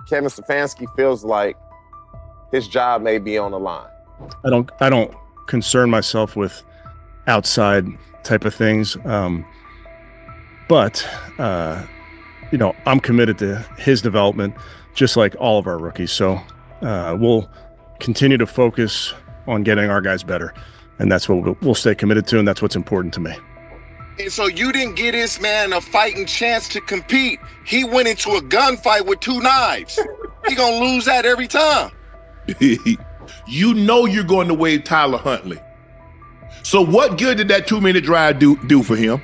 Kevin Stefanski feels like his job may be on the line? I don't concern myself with outside type of things. But I'm committed to his development, just like all of our rookies. So we'll continue to focus on getting our guys better. And that's what we'll stay committed to, and that's what's important to me. And so you didn't get this man a fighting chance to compete. He went into a gunfight with 2 knives. He gonna lose that every time. You know you're going to waive Tyler Huntley. So what good did that 2-minute drive do for him?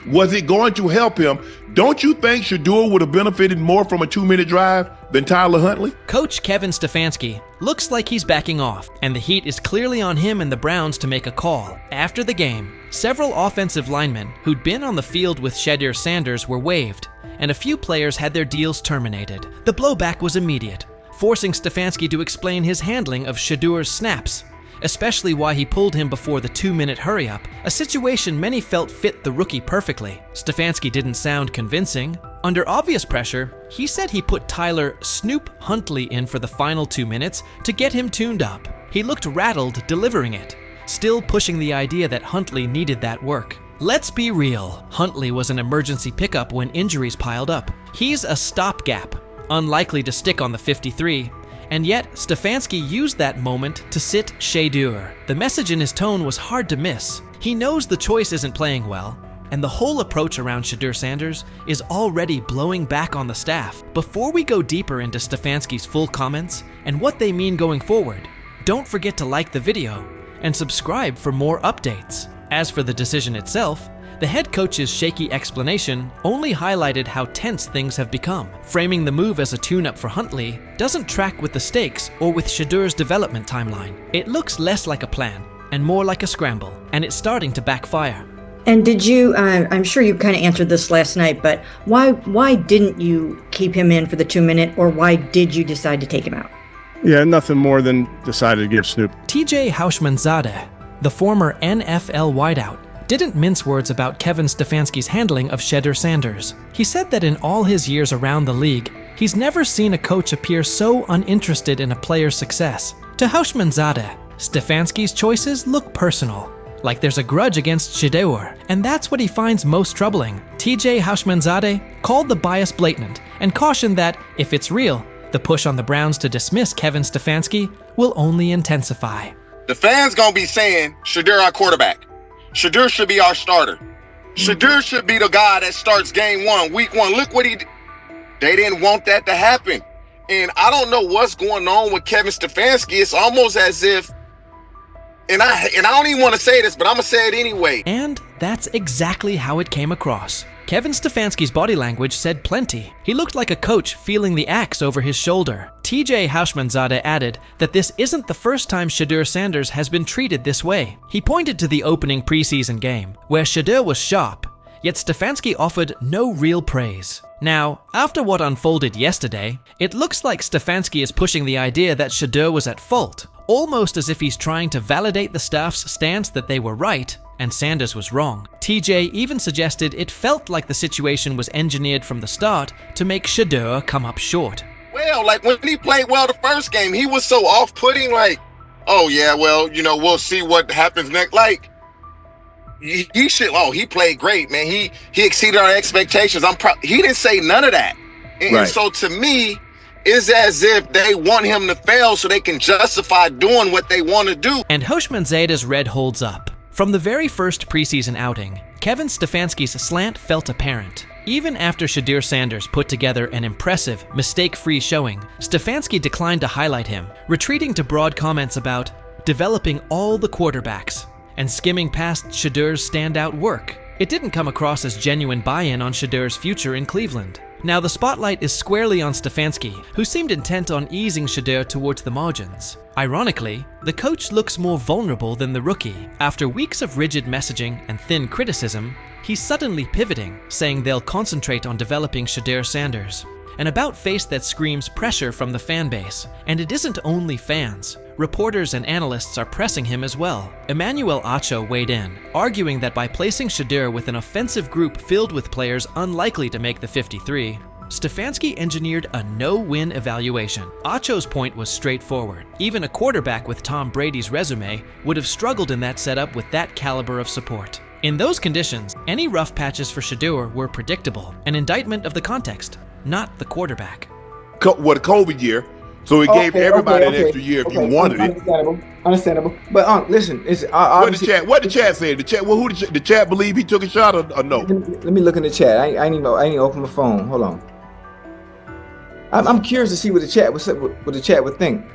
Was it going to help him? Don't you think Shedeur would have benefited more from a 2-minute drive than Tyler Huntley? Coach Kevin Stefanski looks like he's backing off, and the heat is clearly on him and the Browns to make a call. After the game, several offensive linemen who'd been on the field with Shedeur Sanders were waived, and a few players had their deals terminated. The blowback was immediate, forcing Stefanski to explain his handling of Shedeur's snaps, especially why he pulled him before the 2-minute hurry-up, a situation many felt fit the rookie perfectly. Stefanski didn't sound convincing. Under obvious pressure, he said he put Tyler Snoop Huntley in for the final 2 minutes to get him tuned up. He looked rattled delivering it, still pushing the idea that Huntley needed that work. Let's be real, Huntley was an emergency pickup when injuries piled up. He's a stopgap, unlikely to stick on the 53, and yet Stefanski used that moment to sit Shedeur. The message in his tone was hard to miss. He knows the choice isn't playing well, and the whole approach around Shedeur Sanders is already blowing back on the staff. Before we go deeper into Stefanski's full comments and what they mean going forward, don't forget to like the video and subscribe for more updates. As for the decision itself, the head coach's shaky explanation only highlighted how tense things have become. Framing the move as a tune-up for Huntley doesn't track with the stakes or with Shedeur's development timeline. It looks less like a plan and more like a scramble, and it's starting to backfire. And did you, I'm sure you kind of answered this last night, but why didn't you keep him in for the 2-minute, or why did you decide to take him out? Yeah, nothing more than decided to give Snoop. TJ Houshmandzadeh, the former NFL wideout, didn't mince words about Kevin Stefanski's handling of Shedeur Sanders. He said that in all his years around the league, he's never seen a coach appear so uninterested in a player's success. To Houshmandzadeh, Stefanski's choices look personal, like there's a grudge against Shedeur, and that's what he finds most troubling. TJ Houshmandzadeh called the bias blatant and cautioned that, if it's real, the push on the Browns to dismiss Kevin Stefanski will only intensify. The fans gonna be saying, Shedeur our quarterback. Shedeur should be our starter. Shedeur should be the guy that starts game 1, week 1. Look what he did. They didn't want that to happen. And I don't know what's going on with Kevin Stefanski. It's almost as if, and I don't even want to say this, but I'm going to say it anyway. And that's exactly how it came across. Kevin Stefanski's body language said plenty. He looked like a coach feeling the axe over his shoulder. TJ Houshmandzadeh added that this isn't the first time Shedeur Sanders has been treated this way. He pointed to the opening preseason game, where Shedeur was sharp, yet Stefanski offered no real praise. Now, after what unfolded yesterday, it looks like Stefanski is pushing the idea that Shedeur was at fault, almost as if he's trying to validate the staff's stance that they were right and Sanders was wrong. TJ even suggested it felt like the situation was engineered from the start to make Shedeur come up short. Well, like when he played well the first game, he was so off-putting, like, oh yeah, well, we'll see what happens next. Like, he played great, man. He exceeded our expectations. He didn't say none of that. And Right. So to me, it's as if they want him to fail so they can justify doing what they want to do. And Houshmandzadeh's red holds up. From the very first preseason outing, Kevin Stefanski's slant felt apparent. Even after Shedeur Sanders put together an impressive, mistake-free showing, Stefanski declined to highlight him, retreating to broad comments about developing all the quarterbacks and skimming past Shedeur's standout work. It didn't come across as genuine buy-in on Shedeur's future in Cleveland. Now the spotlight is squarely on Stefanski, who seemed intent on easing Shedeur towards the margins. Ironically, the coach looks more vulnerable than the rookie. After weeks of rigid messaging and thin criticism, he's suddenly pivoting, saying they'll concentrate on developing Shedeur Sanders. An about-face that screams pressure from the fan base. And it isn't only fans. Reporters and analysts are pressing him as well. Emmanuel Acho weighed in, arguing that by placing Shedeur with an offensive group filled with players unlikely to make the 53, Stefanski engineered a no-win evaluation. Acho's point was straightforward. Even a quarterback with Tom Brady's resume would have struggled in that setup with that caliber of support. In those conditions, any rough patches for Shedeur were predictable, an indictment of the context, not the quarterback. What a COVID year, so he gave everybody an extra year if you wanted it. Understandable. But listen, what the chat say? The chat believe he took a shot or no? Let me look in the chat. I ain't even open my phone. Hold on. I'm curious to see what the chat would think.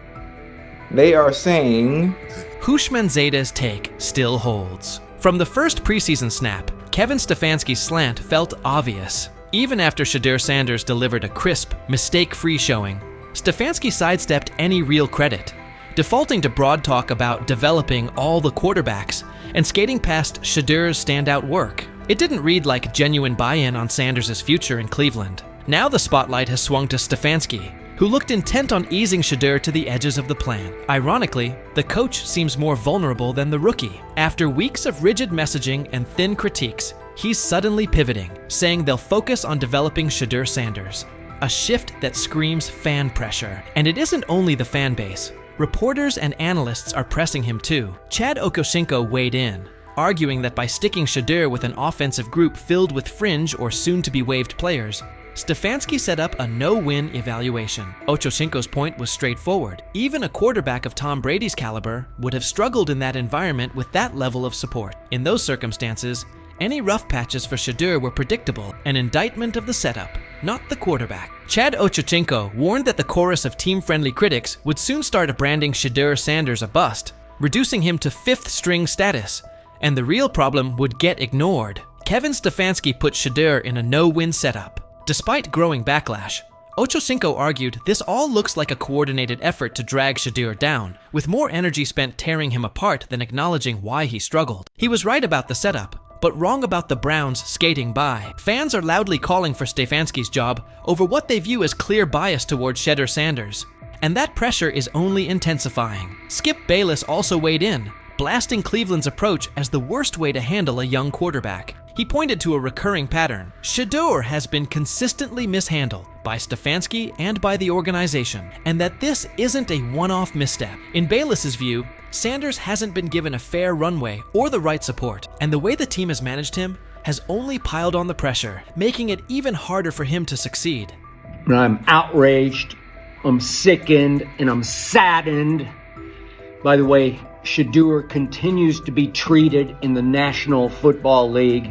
They are saying Hushmanzade's take still holds. From the first preseason snap, Kevin Stefanski's slant felt obvious. Even after Shedeur Sanders delivered a crisp, mistake-free showing, Stefanski sidestepped any real credit, defaulting to broad talk about developing all the quarterbacks and skating past Shedeur's standout work. It didn't read like genuine buy-in on Sanders' future in Cleveland. Now the spotlight has swung to Stefanski, who looked intent on easing Shedeur to the edges of the plan. Ironically, the coach seems more vulnerable than the rookie. After weeks of rigid messaging and thin critiques, he's suddenly pivoting, saying they'll focus on developing Shedeur Sanders. A shift that screams fan pressure. And it isn't only the fan base. Reporters and analysts are pressing him too. Chad Okosinko weighed in, arguing that by sticking Shedeur with an offensive group filled with fringe or soon-to-be-waived players, Stefanski set up a no-win evaluation. Ochocinco's point was straightforward. Even a quarterback of Tom Brady's caliber would have struggled in that environment with that level of support. In those circumstances, any rough patches for Shedeur were predictable, an indictment of the setup, not the quarterback. Chad Ochocinco warned that the chorus of team-friendly critics would soon start branding Shedeur Sanders a bust, reducing him to fifth-string status, and the real problem would get ignored. Kevin Stefanski put Shedeur in a no-win setup. Despite growing backlash, Ochocinco argued this all looks like a coordinated effort to drag Shedeur down, with more energy spent tearing him apart than acknowledging why he struggled. He was right about the setup, but wrong about the Browns skating by. Fans are loudly calling for Stefanski's job over what they view as clear bias towards Shedeur Sanders, and that pressure is only intensifying. Skip Bayless also weighed in, blasting Cleveland's approach as the worst way to handle a young quarterback. He pointed to a recurring pattern. Shedeur has been consistently mishandled by Stefanski and by the organization, and that this isn't a one-off misstep. In Bayless's view, Sanders hasn't been given a fair runway or the right support, and the way the team has managed him has only piled on the pressure, making it even harder for him to succeed. I'm outraged, I'm sickened, and I'm saddened. By the way, Shedeur continues to be treated in the National Football League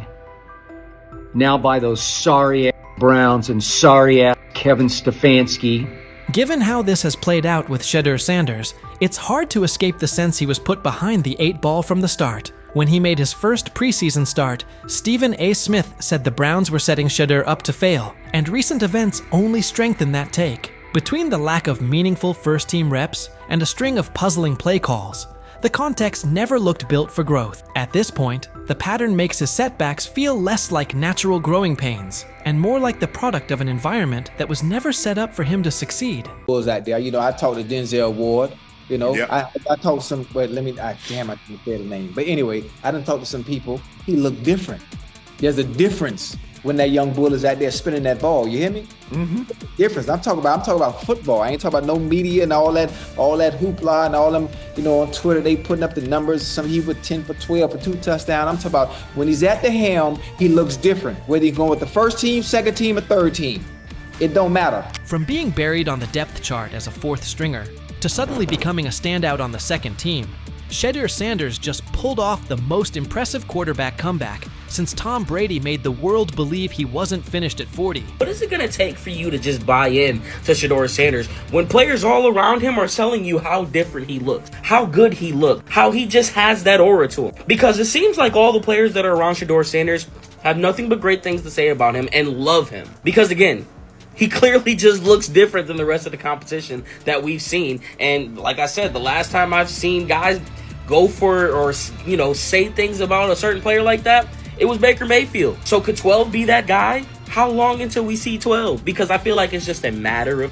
now by those sorry-ass Browns and sorry-ass Kevin Stefanski. Given how this has played out with Shedeur Sanders, it's hard to escape the sense he was put behind the 8-ball from the start. When he made his first preseason start, Stephen A. Smith said the Browns were setting Shedeur up to fail, and recent events only strengthen that take. Between the lack of meaningful first-team reps and a string of puzzling play calls, the context never looked built for growth. At this point, the pattern makes his setbacks feel less like natural growing pains and more like the product of an environment that was never set up for him to succeed. Was out there, I talked to Denzel Ward. Yep. I talked to some. Wait, I can't say the name. But anyway, I done talked to some people. He looked different. There's a difference when that young bull is out there spinning that ball. You hear me? Mm-hmm. Difference. I'm talking about football. I ain't talking about no media and all that hoopla and all them. On Twitter they putting up the numbers. Some he was 10 for 12 for 2 touchdowns. I'm talking about when he's at the helm, he looks different. Whether he's going with the first team, second team, or third team, it don't matter. From being buried on the depth chart as a fourth stringer to suddenly becoming a standout on the second team, Shedeur Sanders just pulled off the most impressive quarterback comeback since Tom Brady made the world believe he wasn't finished at 40. What is it going to take for you to just buy in to Shedeur Sanders when players all around him are telling you how different he looks, how good he looked, how he just has that aura to him? Because it seems like all the players that are around Shedeur Sanders have nothing but great things to say about him and love him. Because again, he clearly just looks different than the rest of the competition that we've seen. And like I said, the last time I've seen guys go for or say things about a certain player like that, it was Baker Mayfield. So could 12 be that guy? How long until we see 12? Because I feel like it's just a matter of...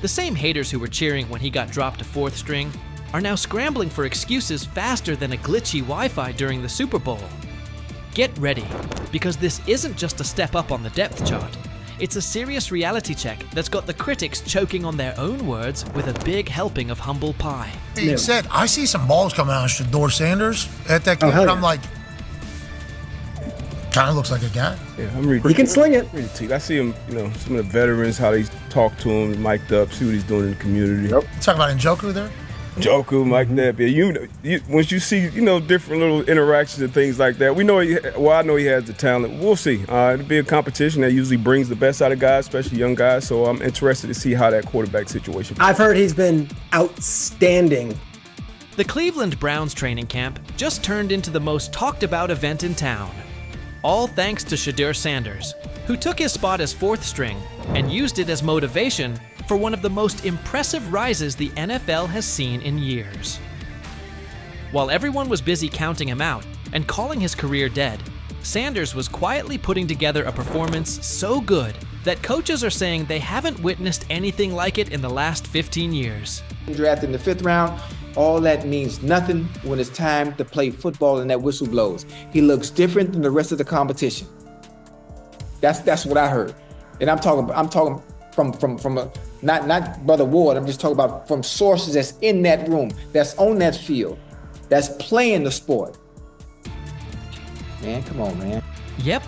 The same haters who were cheering when he got dropped to fourth string are now scrambling for excuses faster than a glitchy Wi-Fi during the Super Bowl. Get ready, because this isn't just a step up on the depth chart. It's a serious reality check that's got the critics choking on their own words with a big helping of humble pie. Being said, I see some balls coming out of Shedeur Sanders at that game, and I'm like, kind of looks like a guy. Yeah, I'm reading. He can sling it. I see him, some of the veterans, how they talk to him, mic'd up, see what he's doing in the community. Yep. You talking about Njoku there? Njoku, Mike Knapp. Yeah, once you see, different little interactions and things like that, I know he has the talent. We'll see. It'll be a competition that usually brings the best out of guys, especially young guys. So I'm interested to see how that quarterback situation. I've heard he's been outstanding. The Cleveland Browns training camp just turned into the most talked about event in town. All thanks to Shedeur Sanders, who took his spot as fourth string and used it as motivation for one of the most impressive rises the NFL has seen in years. While everyone was busy counting him out and calling his career dead, Sanders was quietly putting together a performance so good that coaches are saying they haven't witnessed anything like it in the last 15 years. Drafted in the 5th round, all that means nothing when it's time to play football and that whistle blows. He looks different than the rest of the competition. That's what I heard. And I'm talking from a not Brother Ward, I'm just talking about from sources that's in that room, that's on that field, that's playing the sport. Man, come on, man. Yep,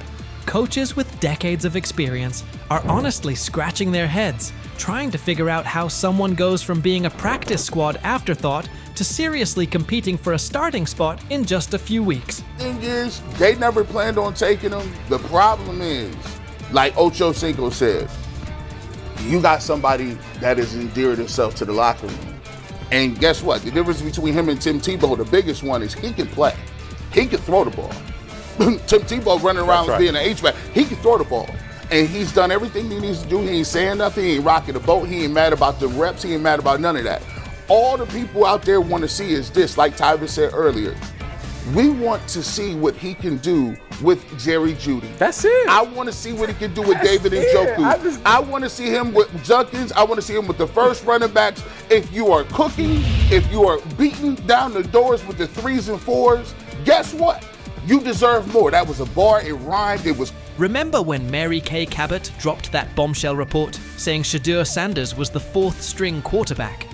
coaches with decades of experience are honestly scratching their heads, trying to figure out how someone goes from being a practice squad afterthought to seriously competing for a starting spot in just a few weeks. Thing is, they never planned on taking him. The problem is, like Ocho Cinco said, you got somebody that has endeared himself to the locker room. And guess what? The difference between him and Tim Tebow, the biggest one, is he can play. He can throw the ball. Tim Tebow running around being an H-back, he can throw the ball. And he's done everything he needs to do. He ain't saying nothing. He ain't rocking the boat. He ain't mad about the reps. He ain't mad about none of that. All the people out there want to see is this, like Tyler said earlier. We want to see what he can do with Jerry Jeudy. That's it. I want to see what he can do with David Njoku. I want to see him with Junkins. I want to see him with the first running backs. If you are cooking, if you are beating down the doors with the 3s and 4s, guess what? You deserve more. That was a bar. It rhymed. It was. Remember when Mary Kay Cabot dropped that bombshell report saying Shedeur Sanders was the 4th string quarterback?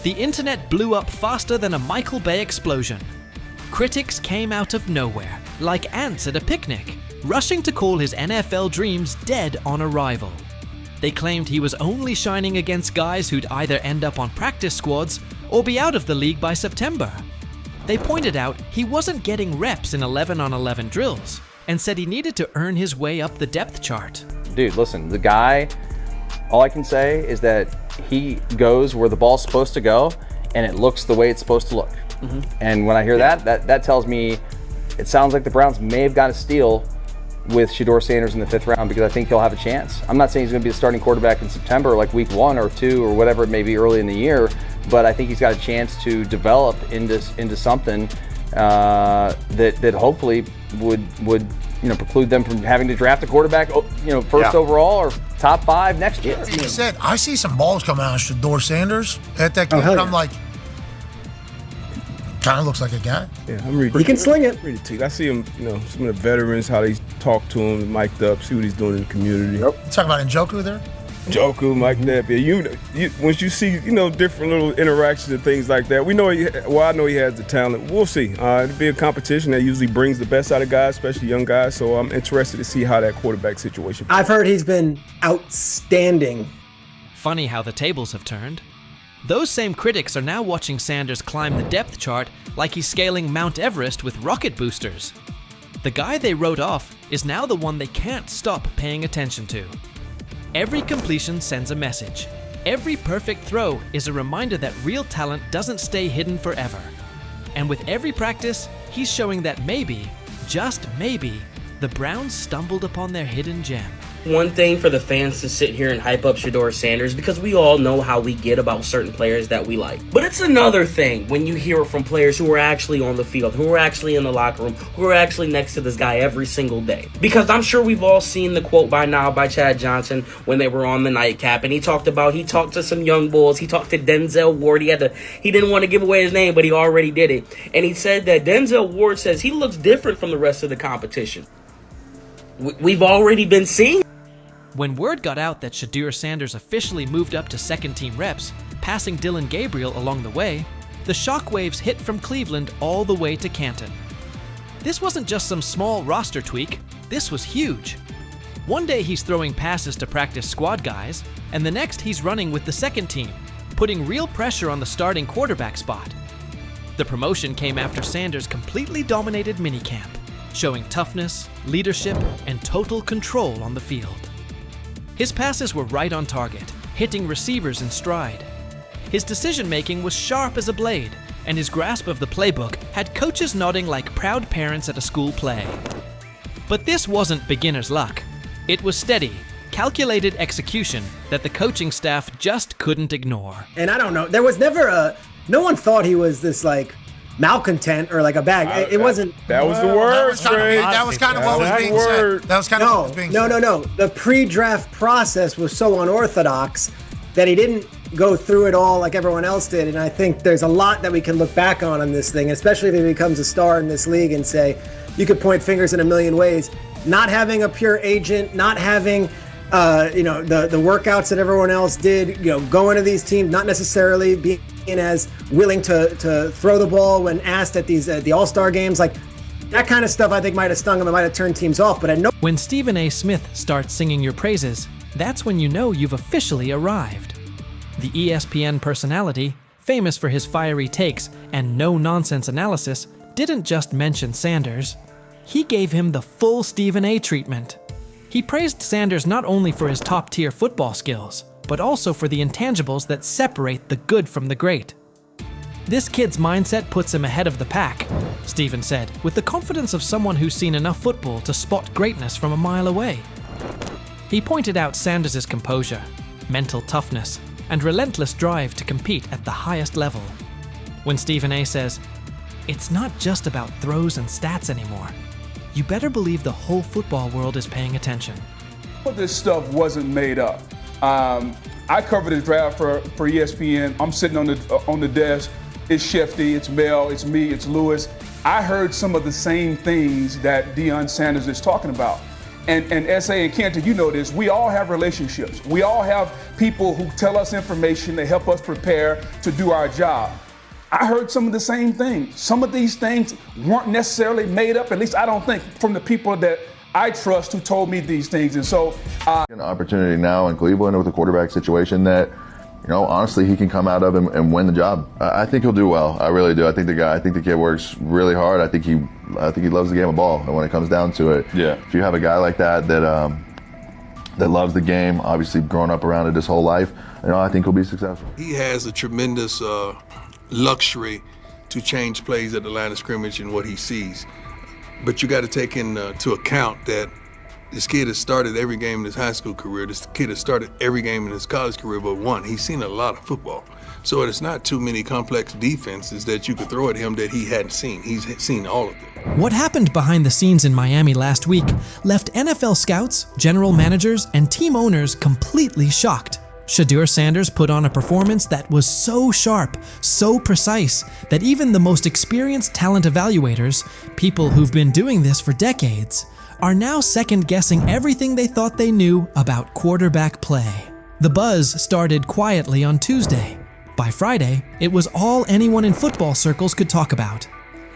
The internet blew up faster than a Michael Bay explosion. Critics came out of nowhere, like ants at a picnic, rushing to call his NFL dreams dead on arrival. They claimed he was only shining against guys who'd either end up on practice squads or be out of the league by September. They pointed out he wasn't getting reps in 11-on-11 drills and said he needed to earn his way up the depth chart. Dude, listen, the guy, all I can say is that he goes where the ball's supposed to go and it looks the way it's supposed to look. Mm-hmm. And when I hear that tells me it sounds like the Browns may have got a steal with Shedeur Sanders in the 5th round because I think he'll have a chance. I'm not saying he's going to be the starting quarterback in September, like week 1 or 2 or whatever it may be early in the year, but I think he's got a chance to develop into something that hopefully would preclude them from having to draft a quarterback first overall or top 5 next year. Being said, I see some balls coming out of Shedeur Sanders at that game, and I'm like, kind of looks like a guy. Yeah, I'm reading. He can sling it. I see him, some of the veterans, how they talk to him, mic'd up, see what he's doing in the community. Yep. You talking about Njoku there? Njoku, Mike Knapp. Yeah, once you see, different little interactions and things like that, I know he has the talent. We'll see. It'll be a competition that usually brings the best out of guys, especially young guys. So I'm interested to see how that quarterback situation. I've heard he's been outstanding. Funny how the tables have turned. Those same critics are now watching Sanders climb the depth chart like he's scaling Mount Everest with rocket boosters. The guy they wrote off is now the one they can't stop paying attention to. Every completion sends a message. Every perfect throw is a reminder that real talent doesn't stay hidden forever. And with every practice, he's showing that maybe, just maybe, the Browns stumbled upon their hidden gem. One thing for the fans to sit here and hype up Shedeur Sanders because we all know how we get about certain players that we like. But it's another thing when you hear it from players who are actually on the field, who are actually in the locker room, who are actually next to this guy every single day. Because I'm sure we've all seen the quote by now by Chad Johnson when they were on the nightcap, and he talked to some young bulls. He talked to Denzel Ward. He didn't want to give away his name, but he already did it. And he said that Denzel Ward says he looks different from the rest of the competition. We've already been seeing. When word got out that Shedeur Sanders officially moved up to second-team reps, passing Dylan Gabriel along the way, the shockwaves hit from Cleveland all the way to Canton. This wasn't just some small roster tweak, this was huge. One day he's throwing passes to practice squad guys, and the next he's running with the second team, putting real pressure on the starting quarterback spot. The promotion came after Sanders completely dominated minicamp, showing toughness, leadership, and total control on the field. His passes were right on target, hitting receivers in stride. His decision-making was sharp as a blade, and his grasp of the playbook had coaches nodding like proud parents at a school play. But this wasn't beginner's luck. It was steady, calculated execution that the coaching staff just couldn't ignore. And I don't know, there was never no one thought he was this like malcontent or like a bag. It wasn't. That was the word, That was kind of what was being said. That was kind of what was being said. No. The pre-draft process was so unorthodox that he didn't go through it all like everyone else did. And I think there's a lot that we can look back on this thing, especially if he becomes a star in this league, and say, you could point fingers in a million ways. Not having a pure agent, not having the workouts that everyone else did, going to these teams, not necessarily being as willing to throw the ball when asked at these the All-Star games, like that kind of stuff I think might have stung him, it might have turned teams off. But I know when Stephen A. Smith starts singing your praises, that's when you know you've officially arrived. The ESPN personality, famous for his fiery takes and no-nonsense analysis, didn't just mention Sanders. He gave him the full Stephen A. treatment. He praised Sanders not only for his top-tier football skills, but also for the intangibles that separate the good from the great. This kid's mindset puts him ahead of the pack, Stephen said, with the confidence of someone who's seen enough football to spot greatness from a mile away. He pointed out Sanders' composure, mental toughness, and relentless drive to compete at the highest level. When Stephen A. says, "It's not just about throws and stats anymore," you better believe the whole football world is paying attention. This stuff wasn't made up. I covered the draft for ESPN. I'm sitting on the desk. It's Shefty, it's Mel, it's me, it's Lewis. I heard some of the same things that Deion Sanders is talking about. And S.A. and Kenton, you know this, we all have relationships. We all have people who tell us information, they help us prepare to do our job. I heard some of the same things. Some of these things weren't necessarily made up, at least I don't think, from the people that I trust who told me these things. And so an opportunity now in Cleveland with a quarterback situation that, honestly, he can come out of and win the job. I think he'll do well. I really do. I think the kid works really hard. I think he loves the game of ball. And when it comes down to it, if you have a guy like that loves the game, obviously growing up around it his whole life, I think he'll be successful. He has a tremendous luxury to change plays at the line of scrimmage and what he sees. But you got to take into account that this kid has started every game in his high school career. This kid has started every game in his college career but one. He's seen a lot of football. So it's not too many complex defenses that you could throw at him that he hadn't seen. He's seen all of them. What happened behind the scenes in Miami last week left NFL scouts, general managers, and team owners completely shocked. Shedeur Sanders put on a performance that was so sharp, so precise, that even the most experienced talent evaluators, people who've been doing this for decades, are now second-guessing everything they thought they knew about quarterback play. The buzz started quietly on Tuesday. By Friday, it was all anyone in football circles could talk about.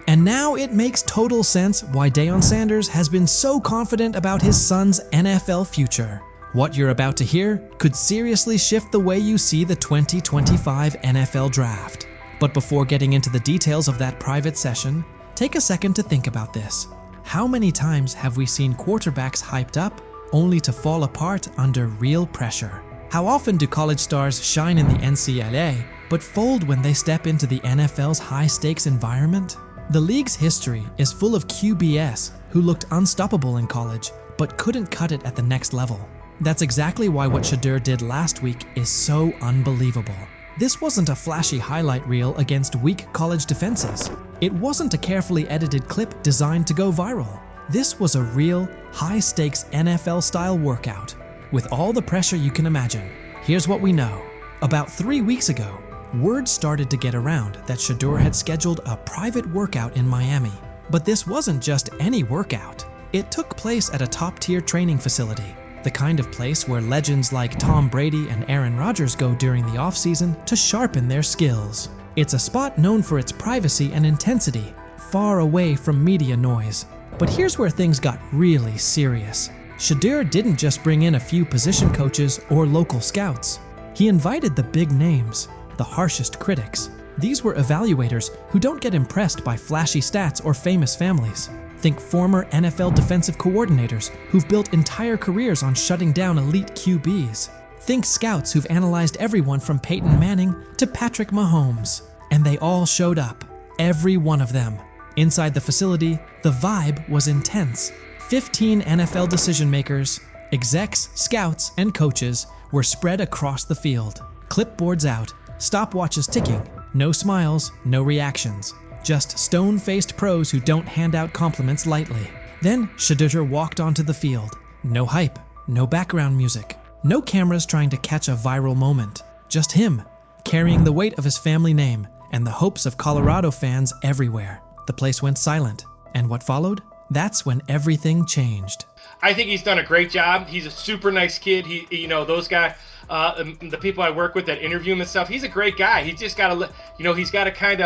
And now it makes total sense why Deion Sanders has been so confident about his son's NFL future. What you're about to hear could seriously shift the way you see the 2025 NFL Draft. But before getting into the details of that private session, take a second to think about this. How many times have we seen quarterbacks hyped up only to fall apart under real pressure? How often do college stars shine in the NCAA but fold when they step into the NFL's high-stakes environment? The league's history is full of QBS who looked unstoppable in college but couldn't cut it at the next level. That's exactly why what Shedeur did last week is so unbelievable. This wasn't a flashy highlight reel against weak college defenses. It wasn't a carefully edited clip designed to go viral. This was a real, high-stakes NFL-style workout, with all the pressure you can imagine. Here's what we know. About 3 weeks ago, word started to get around that Shedeur had scheduled a private workout in Miami. But this wasn't just any workout. It took place at a top-tier training facility, the kind of place where legends like Tom Brady and Aaron Rodgers go during the offseason to sharpen their skills. It's a spot known for its privacy and intensity, far away from media noise. But here's where things got really serious. Shedeur didn't just bring in a few position coaches or local scouts. He invited the big names, the harshest critics. These were evaluators who don't get impressed by flashy stats or famous families. Think former NFL defensive coordinators who've built entire careers on shutting down elite QBs. Think scouts who've analyzed everyone from Peyton Manning to Patrick Mahomes. And they all showed up, every one of them. Inside the facility, the vibe was intense. 15 NFL decision makers, execs, scouts, and coaches were spread across the field. Clipboards out, stopwatches ticking, no smiles, no reactions. Just stone-faced pros who don't hand out compliments lightly. Then Shedeur walked onto the field. No hype, no background music, no cameras trying to catch a viral moment. Just him, carrying the weight of his family name and the hopes of Colorado fans everywhere. The place went silent, and what followed? That's when everything changed. I think he's done a great job. He's a super nice kid. Those guys, the people I work with that interview him and stuff, he's a great guy. He's just got to, he's got to kind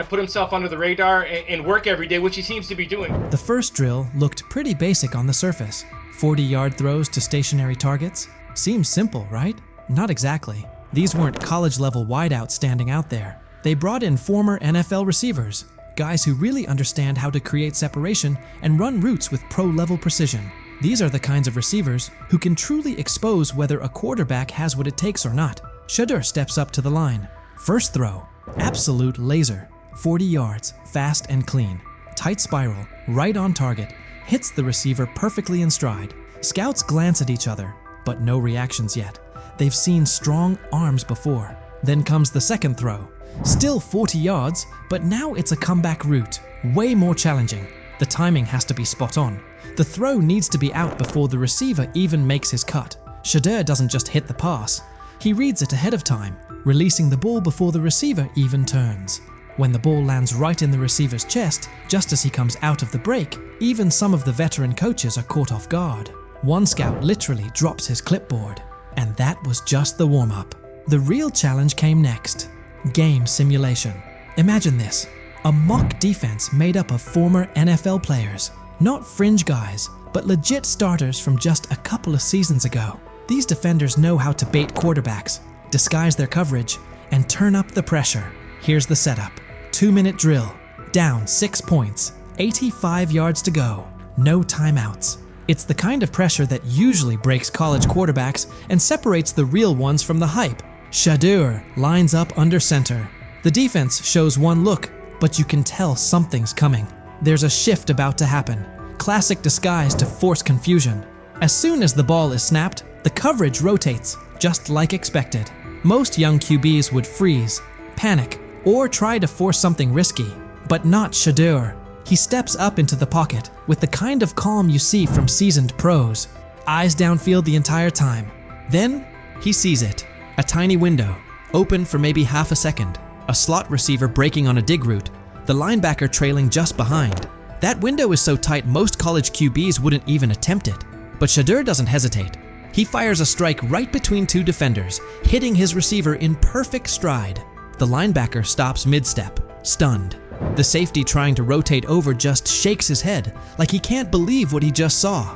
of put himself under the radar and work every day, which he seems to be doing. The first drill looked pretty basic on the surface. 40-yard throws to stationary targets. Seems simple, right? Not exactly. These weren't college-level wideouts standing out there. They brought in former NFL receivers, guys who really understand how to create separation and run routes with pro-level precision. These are the kinds of receivers who can truly expose whether a quarterback has what it takes or not. Shedeur steps up to the line. First throw, absolute laser. 40 yards, fast and clean. Tight spiral, right on target. Hits the receiver perfectly in stride. Scouts glance at each other, but no reactions yet. They've seen strong arms before. Then comes the second throw. Still 40 yards, but now it's a comeback route. Way more challenging. The timing has to be spot on. The throw needs to be out before the receiver even makes his cut. Shedeur doesn't just hit the pass. He reads it ahead of time, releasing the ball before the receiver even turns. When the ball lands right in the receiver's chest, just as he comes out of the break, even some of the veteran coaches are caught off guard. One scout literally drops his clipboard. And that was just the warm-up. The real challenge came next. Game simulation. Imagine this. A mock defense made up of former NFL players. Not fringe guys, but legit starters from just a couple of seasons ago. These defenders know how to bait quarterbacks, disguise their coverage, and turn up the pressure. Here's the setup. 2-minute drill. Down 6 points. 85 yards to go. No timeouts. It's the kind of pressure that usually breaks college quarterbacks and separates the real ones from the hype. Shedeur lines up under center. The defense shows one look, but you can tell something's coming. There's a shift about to happen. Classic disguise to force confusion. As soon as the ball is snapped, the coverage rotates, just like expected. Most young QBs would freeze, panic, or try to force something risky, but not Shedeur. He steps up into the pocket with the kind of calm you see from seasoned pros. Eyes downfield the entire time. Then, he sees it. A tiny window, open for maybe half a second. A slot receiver breaking on a dig route. The linebacker trailing just behind. That window is so tight most college QBs wouldn't even attempt it. But Shedeur doesn't hesitate. He fires a strike right between two defenders, hitting his receiver in perfect stride. The linebacker stops mid-step, stunned. The safety trying to rotate over just shakes his head, like he can't believe what he just saw.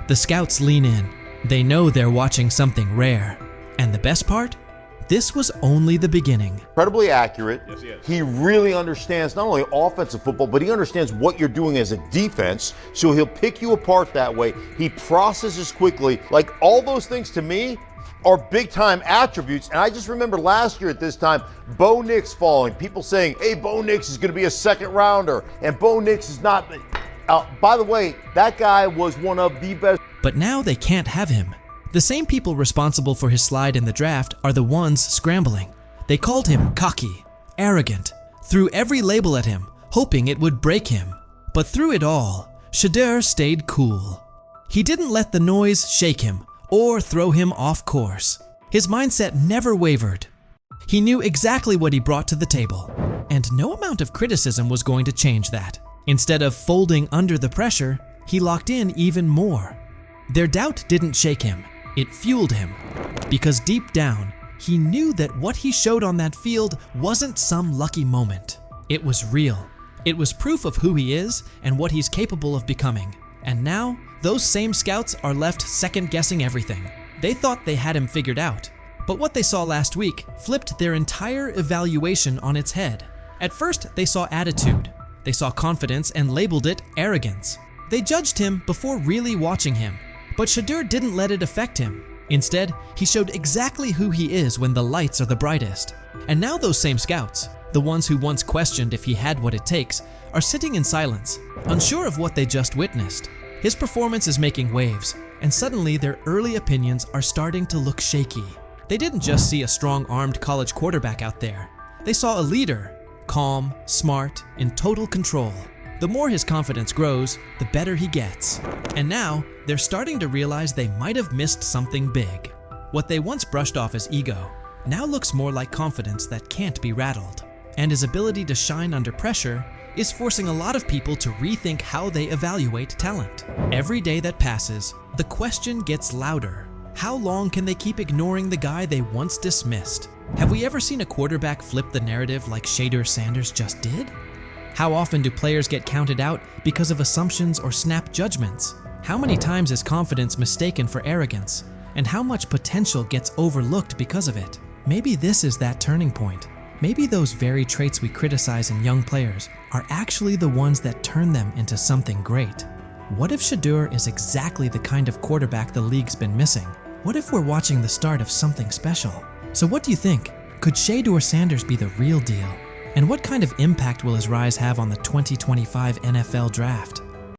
The scouts lean in. They know they're watching something rare. And the best part? This was only the beginning. Incredibly accurate. Yes, he is. He really understands not only offensive football, but he understands what you're doing as a defense, so he'll pick you apart that way. He processes quickly. Like, all those things to me are big-time attributes. And I just remember last year at this time, Bo Nix falling. People saying, hey, Bo Nix is going to be a second-rounder, and Bo Nix is not. By the way, that guy was one of the best. But now they can't have him. The same people responsible for his slide in the draft are the ones scrambling. They called him cocky, arrogant, threw every label at him, hoping it would break him. But through it all, Shedeur stayed cool. He didn't let the noise shake him or throw him off course. His mindset never wavered. He knew exactly what he brought to the table, and no amount of criticism was going to change that. Instead of folding under the pressure, he locked in even more. Their doubt didn't shake him, it fueled him. Because deep down, he knew that what he showed on that field wasn't some lucky moment. It was real. It was proof of who he is and what he's capable of becoming. And now, those same scouts are left second-guessing everything. They thought they had him figured out. But what they saw last week flipped their entire evaluation on its head. At first, they saw attitude. They saw confidence and labeled it arrogance. They judged him before really watching him. But Shedeur didn't let it affect him. Instead, he showed exactly who he is when the lights are the brightest. And now those same scouts, the ones who once questioned if he had what it takes, are sitting in silence, unsure of what they just witnessed. His performance is making waves, and suddenly their early opinions are starting to look shaky. They didn't just see a strong-armed college quarterback out there. They saw a leader, calm, smart, in total control. The more his confidence grows, the better he gets. And now, they're starting to realize they might have missed something big. What they once brushed off as ego now looks more like confidence that can't be rattled. And his ability to shine under pressure is forcing a lot of people to rethink how they evaluate talent. Every day that passes, the question gets louder. How long can they keep ignoring the guy they once dismissed? Have we ever seen a quarterback flip the narrative like Shedeur Sanders just did? How often do players get counted out because of assumptions or snap judgments? How many times is confidence mistaken for arrogance? And how much potential gets overlooked because of it? Maybe this is that turning point. Maybe those very traits we criticize in young players are actually the ones that turn them into something great. What if Shedeur is exactly the kind of quarterback the league's been missing? What if we're watching the start of something special? So what do you think? Could Shedeur Sanders be the real deal? And what kind of impact will his rise have on the 2025 NFL Draft?